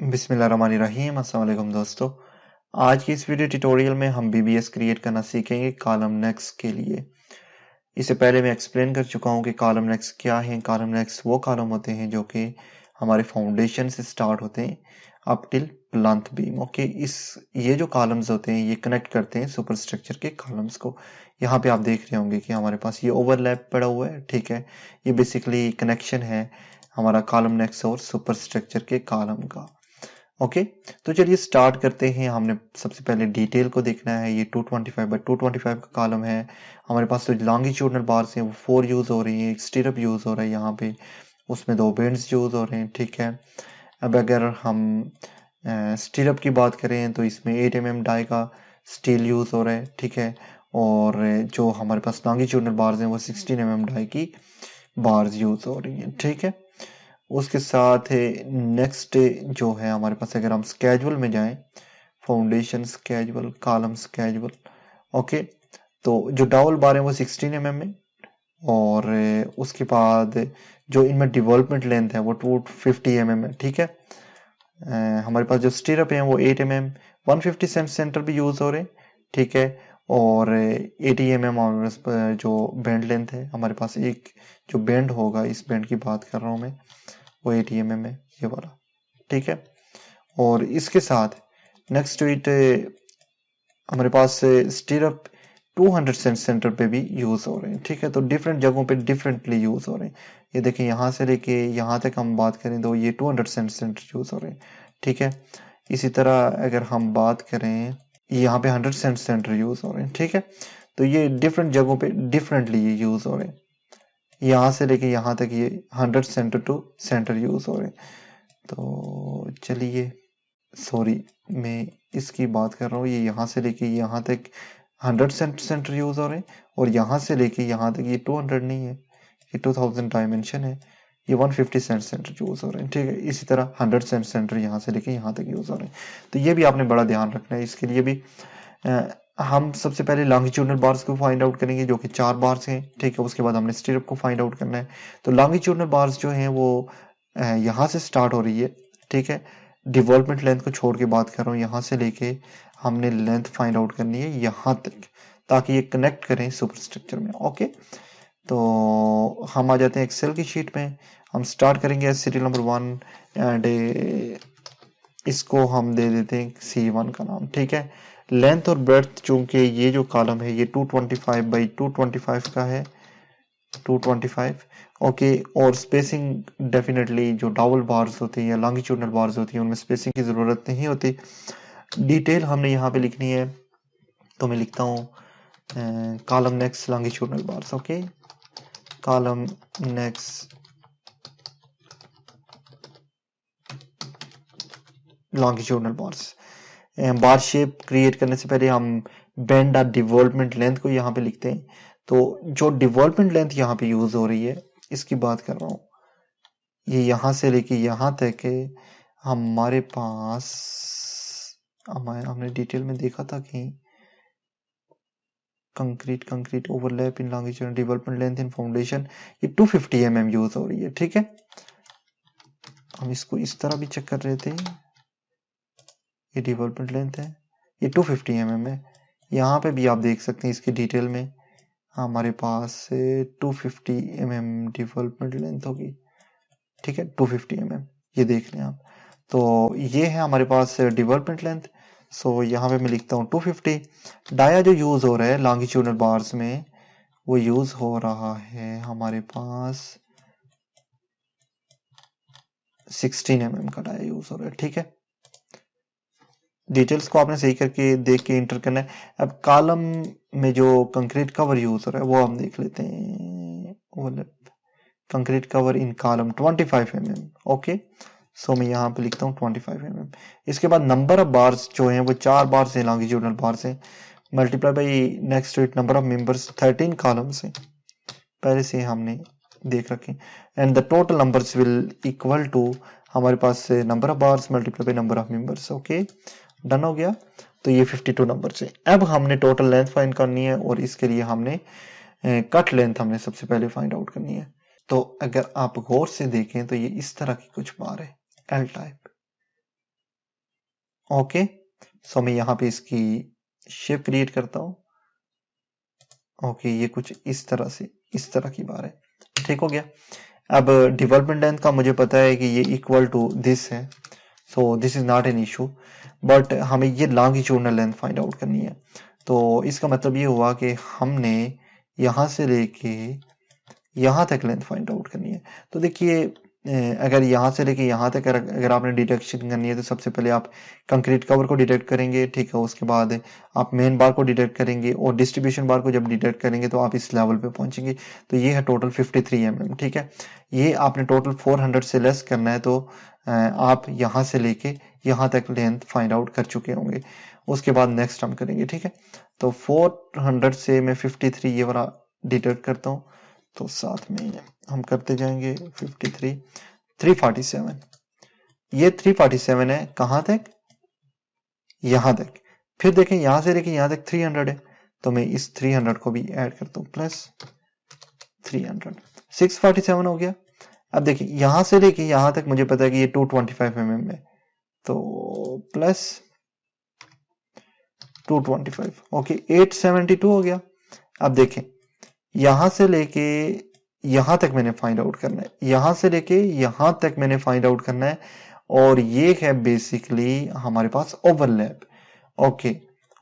बिस्मिल्लाहिर्रहमानिर्रहीम। अस्सलाम वालेकुम दोस्तों, आज की इस वीडियो ट्यूटोरियल में हम बीबीएस क्रिएट करना सीखेंगे कॉलम नेक्स्ट के लिए। इससे पहले मैं एक्सप्लेन कर चुका हूँ कि कॉलम नेक्स्ट क्या है। कॉलम नेक्स्ट वो कॉलम होते हैं जो कि हमारे फाउंडेशन से स्टार्ट होते हैं अप टिल प्लांथ बीम। ओके, ये जो कॉलम्स होते हैं ये कनेक्ट करते हैं सुपरस्ट्रक्चर के कॉलम्स को। यहाँ पे आप देख रहे होंगे कि हमारे पास ये ओवरलैप पड़ा हुआ है, ठीक है। ये बेसिकली कनेक्शन है हमारा कॉलम नेक्स्ट और सुपरस्ट्रक्चर के कॉलम का। ओके, तो चलिए स्टार्ट करते हैं। हमने सबसे पहले डिटेल को देखना है। ये 225 बाई 225 का कॉलम है। हमारे पास जो लॉन्गिट्यूडनल बार्स हैं वो 4 यूज हो रही है, एक स्टिरअप यूज हो रहा है यहाँ पे, उसमें 2 बेंड्स यूज हो रहे हैं, ठीक है। अब अगर हम स्टिरअप की बात करें तो इसमें 8 mm डाई का स्टील यूज हो रहा है, ठीक है। और जो हमारे पास लॉन्गिट्यूडनल बार्स हैं वो 16 mm डाई की बार्स यूज हो रही हैं, ठीक है। उसके साथ नेक्स्ट जो है हमारे पास, अगर हम स्केजुअल में जाएं, foundation schedule, column schedule, okay, तो जो डाउल बार है वो 16 mm में, और उसके बाद जो इनमें डेवलपमेंट लेंथ है वो 250 mm है, ठीक है। हमारे पास जो स्टीरअप है वो 8 mm, 150 सेंटीमीटर भी यूज हो रहे हैं, ठीक है। और 80 mm जो बेंड लेंथ है हमारे पास, एक जो बेंड होगा, इस बेंड की बात कर रहा हूँ मैं, वो 80 mm है, ये वाला, ठीक है। और इसके साथ नेक्स्ट टू इट हमारे पास स्टीरअप 200 सेंटीमीटर पे भी यूज हो रहे हैं, ठीक है। तो डिफरेंट जगहों पे डिफरेंटली यूज हो रहे हैं। ये देखिए, यहाँ से लेके यहाँ तक हम बात करें तो ये 200 सेंटीमीटर यूज हो रहे हैं, ठीक है। इसी तरह अगर हम बात करें, यहाँ पे 100 सेंटीमीटर यूज हो रहे हैं, ठीक है। तो ये डिफरेंट जगहों पे डिफरेंटली ये यूज हो रहे हैं। यहाँ से लेके यहाँ तक ये 100 सेंटर टू सेंटर यूज हो रहे हैं। तो चलिए, सॉरी, मैं इसकी बात कर रहा हूँ, ये यहाँ से लेके यहाँ तक 100 सेंटर यूज हो रहे हैं, और यहाँ से लेके यहाँ तक ये 200 नहीं है, ये 2000 डायमेंशन है, ये 150 सेंटर यूज हो रहे हैं, ठीक है। इसी तरह 100 सेंटर यहाँ से लेके यहाँ तक यूज हो रहे हैं। तो ये भी आपने बड़ा ध्यान रखना है। इसके लिए भी हम सबसे पहले लॉन्गिट्यूडनल बार्स को फाइंड आउट करेंगे, जो कि 4 बार्स हैं, ठीक है। उसके बाद हमने स्टिरअप को फाइंड आउट करना है। तो लॉन्गिट्यूडनल बार्स जो हैं वो यहाँ से स्टार्ट हो रही है, ठीक है। डेवलपमेंट लेंथ को छोड़ के बात कर रहा हूँ, यहाँ से लेके हमने लेंथ फाइंड आउट करनी है यहाँ तक, ताकि ये कनेक्ट करें सुपरस्ट्रक्चर में। ओके, तो हम आ जाते हैं एक्सेल की शीट में। हम स्टार्ट करेंगे सीरियल नंबर 1 एंड इसको हम दे देते हैं C1 का नाम, ठीक है। लेंथ और ब्रेड्थ, चूंकि ये जो कॉलम है ये 225 बाई 225 का है, 225, ओके। और स्पेसिंग डेफिनेटली जो डाबल बार्स होती है या लॉन्गिट्यूडनल बार्स होती है उनमें स्पेसिंग की जरूरत नहीं होती। डिटेल हमने यहाँ पे लिखनी है, तो मैं लिखता हूँ column next longitudinal bars, okay. Column next longitudinal bars. Bar shape create करने से पहले हम बेंड और डेवलपमेंट लेंथ को यहाँ पे लिखते हैं। तो जो डेवलपमेंट लेंथ यहाँ पे यूज हो रही है, इसकी बात कर रहा हूँ, ये यहाँ से लेके यहाँ तक हमारे पास, हमने डिटेल में देखा था कि concrete overlap in longitudinal development length in foundation, ये 250 mm यूज हो रही है, ठीक है। हम इसको इस तरह भी चेक कर रहे थे, ये डेवलपमेंट लेंथ है, ये 250 mm है। यहाँ पे भी आप देख सकते हैं इसकी डिटेल में हमारे पास 250 mm डेवलपमेंट लेंथ होगी, ठीक है, 250 mm, ये देख लें आप। तो ये है हमारे पास डेवलपमेंट लेंथ। सो यहाँ पे मैं लिखता हूँ 250। डाया जो यूज हो रहा है लॉन्गिट्यूडनल बार्स में, वो यूज हो रहा है हमारे पास 16 mm का डाया यूज हो रहा है, ठीक है। डिटेल्स को आपने सही करके देख के इंटर करना है। अब कॉलम में जो कंक्रीट कवर यूज हो रहा है वो हम देख लेते हैं। Concrete cover in column 25 mm, okay. So मैं यहाँ पे लिखता हूँ 25 mm। इसके बाद नंबर ऑफ बार्स जो हैं वो 4 बार्स हैं, लॉन्गिट्यूडनल बार्स हैं, multiply by next to it number of members 13 columns हैं, पहले से हमने देख रखे। And the total numbers will equal to हमारे पास number of bars multiply by number of members, okay. Done हो गया। तो ये 52 नंबर से अब हमने टोटल लेंथ फाइंड करनी है, और इसके लिए हमने कट लेंथ हमने सबसे पहले फाइंड आउट करनी है। तो अगर आप गौर से देखें तो ये इस तरह की कुछ बार है, एल टाइप, ओके, सो मैं यहाँ पे इसकी शेप क्रिएट करता हूँ। ओके, ये कुछ इस तरह से, इस तरह की बार है, ठीक हो गया। अब डेवलपमेंट लेंथ का मुझे पता है कि ये इक्वल टू दिस है, so this is not an issue, but हमें ये लॉन्गिट्यूडनल लेंथ फाइंड आउट करनी है। तो इसका मतलब ये हुआ कि हमने यहाँ से लेके यहाँ तक लेंथ फाइंड आउट करनी है। तो देखिए, अगर यहाँ से लेके यहाँ तक अगर आपने डिटेक्शन करनी है तो सबसे पहले आप कंक्रीट कवर को डिटेक्ट करेंगे, ठीक है। उसके बाद आप मेन बार को डिटेक्ट करेंगे और डिस्ट्रीब्यूशन बार को जब डिटेक्ट करेंगे तो आप इस लेवल पे पहुंचेंगे। तो ये है टोटल 53 mm, ठीक है। ये आपने टोटल 400 से लेस करना है, तो आप यहाँ से लेके यहाँ तक लेंथ फाइंड आउट कर चुके होंगे। उसके बाद नेक्स्ट हम करेंगे, ठीक है। तो 400 से मैं 53 ये वाला डिटेक्ट करता हूँ, तो साथ में हम करते जाएंगे 53, 347, ये 347 है, कहां तक, यहां तक। फिर देखें यहां से लेके यहां तक 300 है, तो मैं इस 300 को भी ऐड करता हूं, प्लस 300, 647 हो गया। अब देखिए यहां से लेके यहां तक मुझे पता है कि ये 225 mm है, तो प्लस 225, ओके, 872 हो गया। अब देखें यहां से लेके यहां तक मैंने फाइंड आउट करना है, यहां से लेके यहां तक मैंने फाइंड आउट करना है, और ये है बेसिकली हमारे पास ओवरलैप, ओके।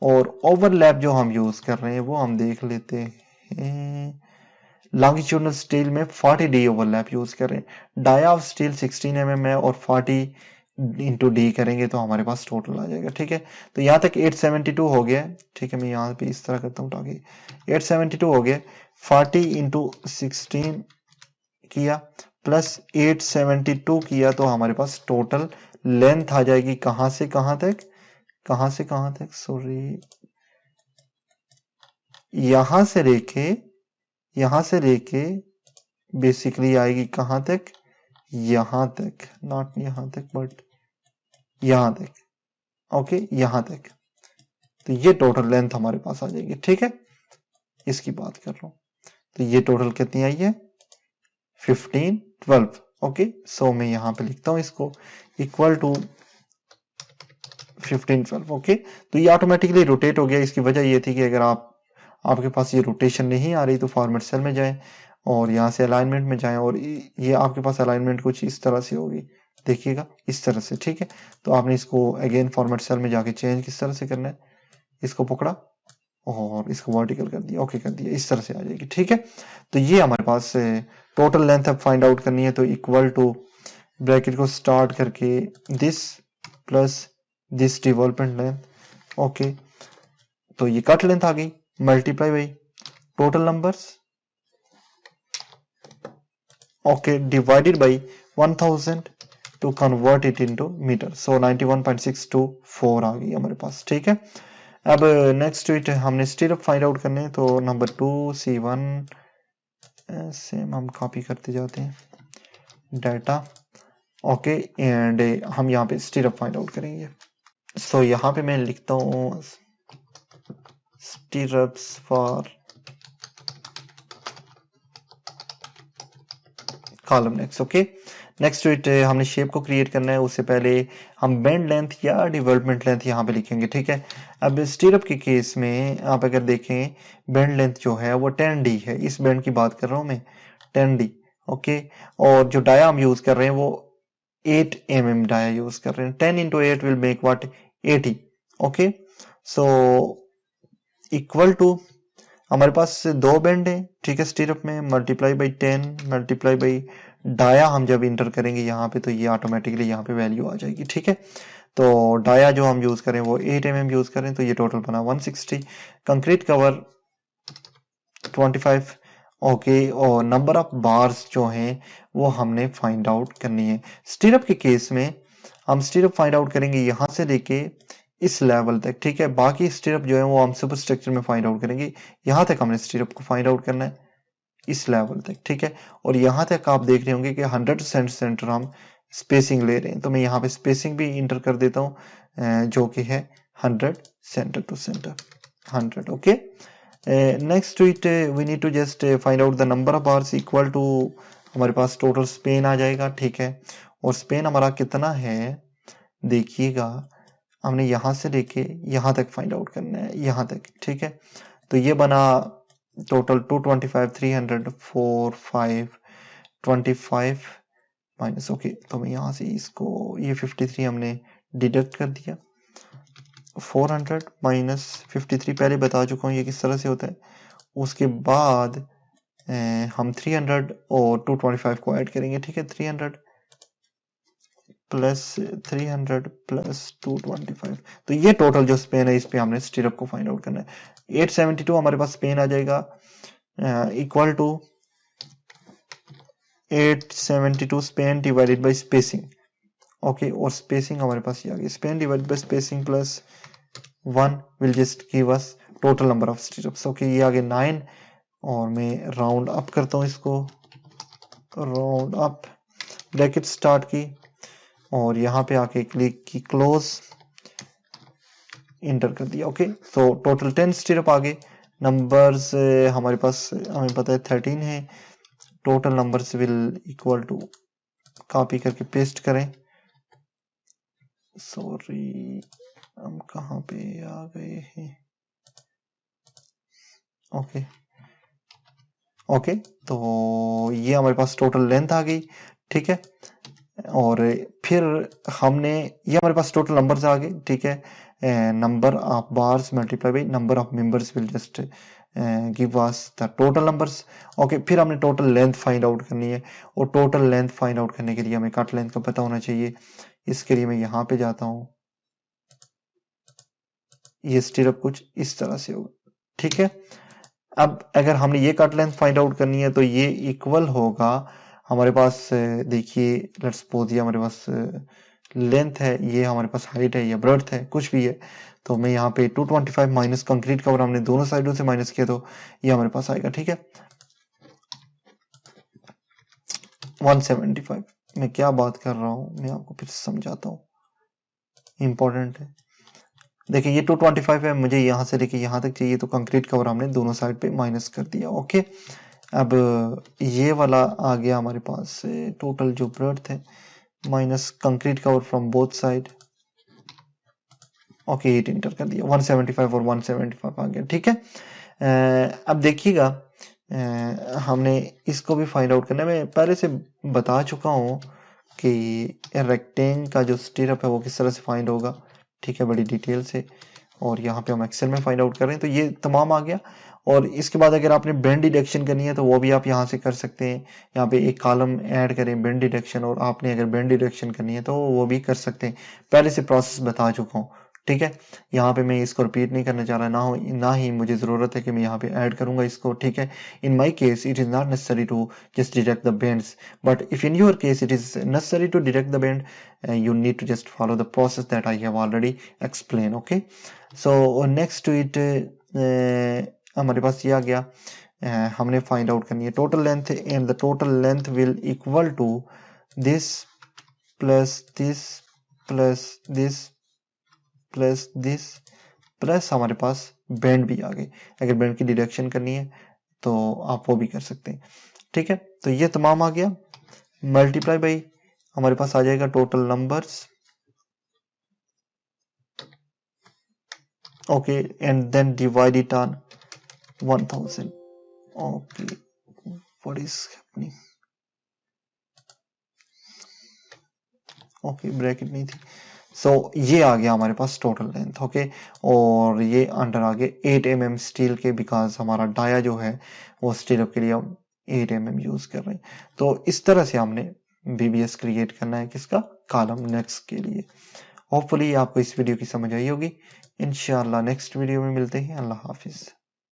और ओवरलैप जो हम यूज कर रहे हैं वो हम देख लेते हैं, लॉन्गिट्यूडनल स्टील में 40D ओवरलैप यूज कर रहे हैं, डाया ऑफ स्टील 16 mm है, और 40 इंटू डी करेंगे तो हमारे पास टोटल आ जाएगा, ठीक है। तो यहाँ तक 872 हो गया, ठीक है। मैं यहाँ पे इस तरह करता हूँ ताकि 872 हो गया, 40 इंटू 16 किया प्लस 872 किया, तो हमारे पास टोटल लेंथ आ जाएगी कहां से कहां तक, कहां से कहां तक, सॉरी, यहां से लेके बेसिकली आएगी कहां तक, यहां तक, नॉट यहां तक बट यहां तक, ओके, यहां तक। तो ये टोटल लेंथ हमारे पास आ जाएगी, ठीक है। इसकी बात कर रहा हूं, तो ये टोटल कितनी आई है, 15, 12, ओके। सो मैं यहां पे लिखता हूं इसको इक्वल टू 15, 12, ओके। तो ये ऑटोमेटिकली रोटेट हो गया। इसकी वजह ये थी कि अगर आपके पास ये रोटेशन नहीं आ रही तो फॉर्मेट सेल में जाएं और यहाँ से अलाइनमेंट में जाएं, और ये आपके पास अलाइनमेंट कुछ इस तरह से होगी, देखिएगा इस तरह से, ठीक है। तो आपने इसको अगेन फॉर्मेट सेल में जाके चेंज किस तरह से करना है, इसको पकड़ा और इसको वर्टिकल कर दिया, ओके कर दिया, इस तरह से आ जाएगी, ठीक है। तो ये हमारे पास टोटल लेंथ अब फाइंड आउट करनी है, तो इक्वल टू ब्रैकेट को स्टार्ट करके this plus this development length, okay. तो ये कट लेंथ आ गई, multiply by total numbers, okay, divided by 1000 to convert it into metre, so 91.624 आ गई हमारे पास, ठीक है। अब नेक्स्ट इट हमने स्टीरअप फाइंड आउट करने हैं, तो नंबर 2 C1 सेम हम कॉपी करते जाते हैं डाटा, ओके, एंड हम यहाँ पे स्टीरअप फाइंड आउट करेंगे। सो यहाँ पे मैं लिखता हूँ stirrups for column next, okay. Next to it हमने शेप को क्रिएट करना है, उससे पहले हम बेंड लेंथ या डेवलपमेंट लेंथ यहाँ पे लिखेंगे, ठीक है। अब स्टीरअप के केस में आप अगर देखें बेंड लेंथ जो है वो 10D है, इस बेंड की बात कर रहा हूँ मैं, 10D, ओके। और जो डाया हम यूज कर रहे हैं वो 8 mm डाया यूज कर रहे हैं, 10 into 8 will make what 80, okay. So equal to हमारे पास दो बेंड है, ठीक है, स्टीरअप में, multiply by 10 multiply by dia हम जब इंटर करेंगे यहाँ पे तो ये ऑटोमेटिकली यहाँ पे वैल्यू आ जाएगी, ठीक है। तो डाया जो हम यूज करें वो 8 mm यूज करें, तो ये टोटल बना 160, कंक्रीट कवर 25, ओके। और नंबर ऑफ बार्स जो हैं वो हमने फाइंड आउट करनी है। स्टीरअप के केस में हम स्टीरअप फाइंड आउट करेंगे यहाँ से लेके इस लेवल तक, ठीक है। बाकी स्टीरअप जो है वो हम सुपर स्ट्रक्चर में फाइंड आउट करेंगे, यहाँ तक हमने स्टीरअप को फाइंड आउट करना है इस लेवल तक, ठीक है। और यहाँ तक आप देख रहे होंगे कि 100 सेंटर हम स्पेसिंग ले रहे हैं, तो मैं यहाँ पे स्पेसिंग भी इंटर कर देता हूँ जो कि है 100 centre to centre, 100, okay. Next to it we need to just find out the number of bars equal to हमारे पास टोटल स्पेन आ जाएगा, ठीक है। और स्पेन हमारा कितना है देखिएगा, हमने यहां से लेके यहां तक फाइंड आउट करना है, यहां तक, ठीक है। तो ये बना टोटल 225, 300, 4, 5, 25 माइनस, ओके। तो मैं यहाँ से इसको, ये 53 हमने डिडक्ट कर दिया। 400 माइनस 53 पहले बता चुका हूँ ये किस तरह से होता है। उसके बाद हम 300 और 225 को ऐड करेंगे, ठीक है। 300 प्लस 300 प्लस 225, तो ये टोटल जो स्पेन है इस पे हमने स्टिरअप को फाइंड आउट करना है। 872 हमारे पास स्पेन आ जाएगा, equal to 872 span divided by spacing, okay. और स्पेसिंग हमारे पास ये आ गई, span divided by spacing plus 1 will just give us total number of stirrups, okay. ये आ गए 9, और मैं राउंड अप करता हूँ इसको, राउंड अप, ब्रैकेट स्टार्ट की, और यहाँ पे आके क्लिक की क्लोज, इंटर कर दिया, ओके। तो टोटल 10 स्टिरअप आ गए। नंबर्स हमारे पास हमें पता है 13 है। Total numbers will equal to, copy करके पेस्ट करें, सॉरी हम कहाँ पे आ गए हैं, ओके ओके। तो ये हमारे पास टोटल लेंथ आ गई, ठीक है। और फिर हमने, ये हमारे पास टोटल नंबर्स आ गए, ठीक है। Number of bars multiply by number of members will just give us the total numbers, okay. फिर हमने टोटल लेंथ फाइंड आउट करनी है, और टोटल लेंथ फाइंड आउट करने के लिए हमें कट लेंथ का पता होना चाहिए। इसके लिए मैं यहाँ पे जाता हूँ, ये स्टिरअप कुछ इस तरह से होगा, ठीक है। अब अगर हमने ये कट लेंथ फाइंड आउट करनी है तो ये इक्वल होगा हमारे पास, देखिए लेट्स सपोज ये हमारे पास लेंथ है, ये हमारे पास हाइट है या ब्रेड्थ है, कुछ भी है। तो मैं यहाँ पे 225 माइनस कंक्रीट कवर हमने दोनों साइडों से माइनस किया, तो ये हमारे पास आएगा, ठीक है। 175, मैं क्या बात कर रहा हूँ मैं आपको फिर समझाता हूँ, इंपॉर्टेंट है। देखिए ये 225 है, मुझे यहाँ से लेके यहाँ तक चाहिए, तो कंक्रीट कवर हमने दोनों साइड पे माइनस कर दिया, ओके। अब ये वाला आ गया हमारे पास टोटल जो ब्रेड्थ है minus concrete cover from both side, okay. 8 inter कर दिया, 175 और 175 आ गया, ठीक है। अब देखिएगा हमने इसको भी फाइंड आउट करना है। मैं पहले से बता चुका हूँ कि रेक्टेंगल का जो स्टिरअप है वो किस तरह से फाइंड होगा, ठीक है, बड़ी डिटेल से। और यहाँ पे हम एक्सेल में फाइंड आउट कर रहे हैं, तो ये तमाम आ गया। और इसके बाद अगर आपने बेंड डिडक्शन करनी है तो वो भी आप यहाँ से कर सकते हैं। यहाँ पे एक कॉलम ऐड करें बेंड डिडक्शन, और आपने अगर बेंड डिडक्शन करनी है तो वो भी कर सकते हैं। पहले से प्रोसेस बता चुका हूँ, ठीक है। यहाँ पे मैं इसको रिपीट नहीं करना चाह रहा, ना ही मुझे जरूरत है कि मैं यहाँ पे ऐड करूंगा इसको, ठीक है। In my case it is not necessary to just deduct the bends, but if in your case it is necessary to deduct the bend, you need to just follow the process that I have already explained, okay. So next to it हमारे पास ये आ गया, हमने find out करनी है total length, and the total length will equal to this plus this plus this plus this plus हमारे पास bend भी आ गए। अगर बेंड की डिडक्शन करनी है तो आप वो भी कर सकते हैं, ठीक है। तो ये तमाम आ गया, मल्टीप्लाई बाई हमारे पास आ जाएगा total numbers, okay, and then divide it on 1000, okay. What is happening, okay bracket नहीं थी। सो ये आ गया हमारे पास टोटल लेंथ, ओके। और ये अंडर आ गए 8 mm स्टील के, बिकॉज हमारा डाया जो है वो स्टील के लिए हम 8 mm यूज कर रहे हैं। तो इस तरह से हमने बीबीएस क्रिएट करना है किसका, कॉलम नेक्स्ट के लिए। होपफुली आपको इस वीडियो की समझ आई होगी। इंशाल्लाह नेक्स्ट वीडियो में मिलते हैं। अल्लाह हाफिज।